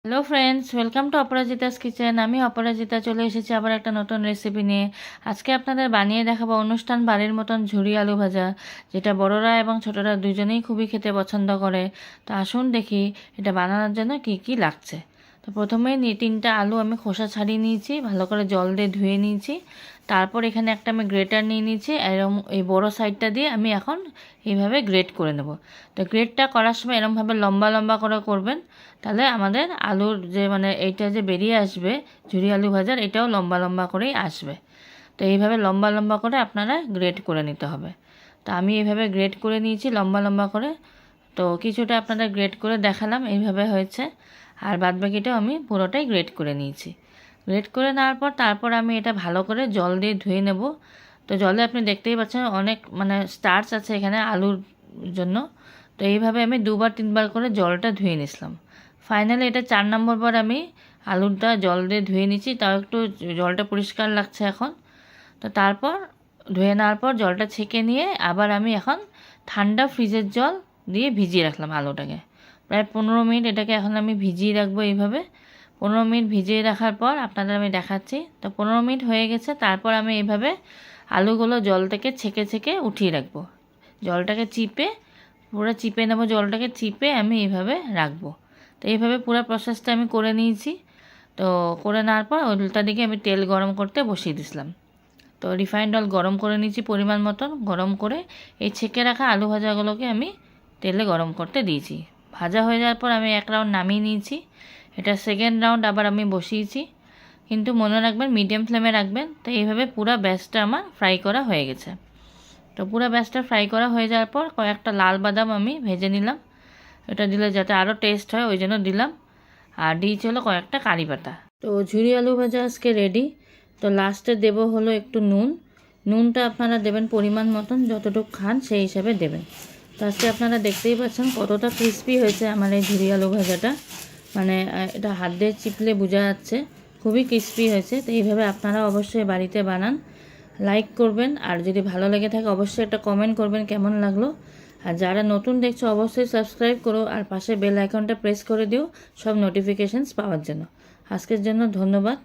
Hello friends, welcome to Aparajita's kitchen. আমি অপরাজিতা চলে এসেছি আবার একটা নতুন রেসিপি নিয়ে। আজকে আপনাদের বানিয়ে দেখাবো অনুষ্ঠান বাড়ির মতন ঝুরি আলু ভাজা, যেটা বড়রা এবং ছোটরা দুজনেই খুবই খেতে পছন্দ করে। তো আসুন দেখি এটা বানানোর জন্য কি কি লাগছে। তো প্রথমেই তিনটা আলু আমি খোসা ছাড়িয়ে নিয়েছি, ভালো করে জল দিয়ে ধুয়ে নিয়েছি। তারপর এখানে একটা আমি গ্রেটার নিয়ে নিয়েছি, এরকম এই বড় সাইডটা দিয়ে আমি এখন এইভাবে গ্রেট করে নেব। তো গ্রেটটা করার সময় এরকমভাবে লম্বা লম্বা করে করবেন, তাহলে আমাদের আলুর যে এইটা যে বেরিয়ে আসবে ঝুরি আলু ভাজার, এটাও লম্বা লম্বা করেই আসবে। তো এইভাবে লম্বা লম্বা করে আপনারা গ্রেট করে নিতে হবে। তো আমি এইভাবে গ্রেট করে নিয়েছি লম্বা লম্বা করে। তো কিছুটা আপনাদের গ্রেট করে দেখালাম, এইভাবে হয়েছে। আর বাদবাকিটাও আমি পুরোটাই গ্রেট করে নিয়েছি। গ্রেট করে নেওয়ার পর তারপর আমি এটা ভালো করে জল দিয়ে ধুয়ে নেব। তো জলে আপনি দেখতেই পাচ্ছেন অনেক স্টার্চ আছে এখানে আলুর জন্য। তো এইভাবে আমি দুবার তিনবার করে জলটা ধুয়ে নিয়েছিলাম। ফাইনালি এটা 4 নম্বর বার আমি আলুটা জল দিয়ে ধুয়ে নিচ্ছি, তাও একটু জলটা পরিষ্কার লাগছে এখন। তো তারপর ধুয়ে নেওয়ার পর জলটা ছেঁকে নিয়ে আবার আমি এখন ঠান্ডা ফ্রিজের জল দিয়ে ভিজিয়ে রাখলাম আলুটাকে। প্রায় 15 মিনিট এটাকে এখন আমি ভিজিয়ে রাখবো এইভাবে। 15 মিনিট ভিজিয়ে রাখার পর আপনাদের আমি দেখাচ্ছি। তো 15 মিনিট হয়ে গেছে, তারপর আমি এইভাবে আলুগুলো জল থেকে ছেঁকে ছেঁকে উঠিয়ে রাখবো। জলটাকে চিপে পুরো চিপে নেবো, জলটাকে চিপে আমি এইভাবে রাখবো। তো এইভাবে পুরো প্রসেসটা আমি করে নিয়েছি। তো করে নেওয়ার পর উল্টা দিকে আমি তেল গরম করতে বসিয়ে দিয়েছিলাম। তো রিফাইন্ড অয়েল গরম করে নিয়েছি পরিমাণ মতন, গরম করে এই ছেঁকে রাখা আলু ভাজাগুলোকে আমি তেলে গরম করতে দিয়েছি। ভাজা হয়ে যাওয়ার পর আমি এক রাউন্ড নামিয়ে নিয়েছি। এটা সেকেন্ড রাউন্ড আবার আমি বসিয়েছি, কিন্তু মনে রাখবেন মিডিয়াম ফ্লেমে রাখবেন। তো এইভাবে পুরো ব্যাচটা আমার ফ্রাই করা হয়ে গেছে। তো পুরো ব্যাচটা ফ্রাই করা হয়ে যাওয়ার পর কয়েকটা লাল বাদাম আমি ভেজে নিলাম। এটা দিলে যাতে আরও টেস্ট হয় ওই জন্য দিলাম। আর দিয়েছি হলো কয়েকটা কারি পাতা। তো ঝুরি আলু ভাজা আজকে রেডি। তো লাস্টে দেব হলো একটু নুন। নুনটা আপনারা দেবেন পরিমাণ মতন, যতটুকু খান সেই হিসাবে দেবেন। তো আজকে আপনারা দেখতেই পাচ্ছেন কতটা ক্রিস্পি হয়েছে আমার এই ঝুরি আলু ভাজাটা। এটা হাত দিয়ে চিপলে বোঝা যাচ্ছে খুবই ক্রিস্পি হয়েছে। তো এইভাবে আপনারা অবশ্যই বাড়িতে বানান। লাইক করবেন, আর যদি ভালো লেগে থাকে অবশ্যই একটা কমেন্ট করবেন কেমন লাগলো। আর যারা নতুন দেখছো অবশ্যই সাবস্ক্রাইব করো, আর পাশে বেল আইকনটা প্রেস করে দিও সব নোটিফিকেশানস পাওয়ার জন্য। আজকের জন্য ধন্যবাদ।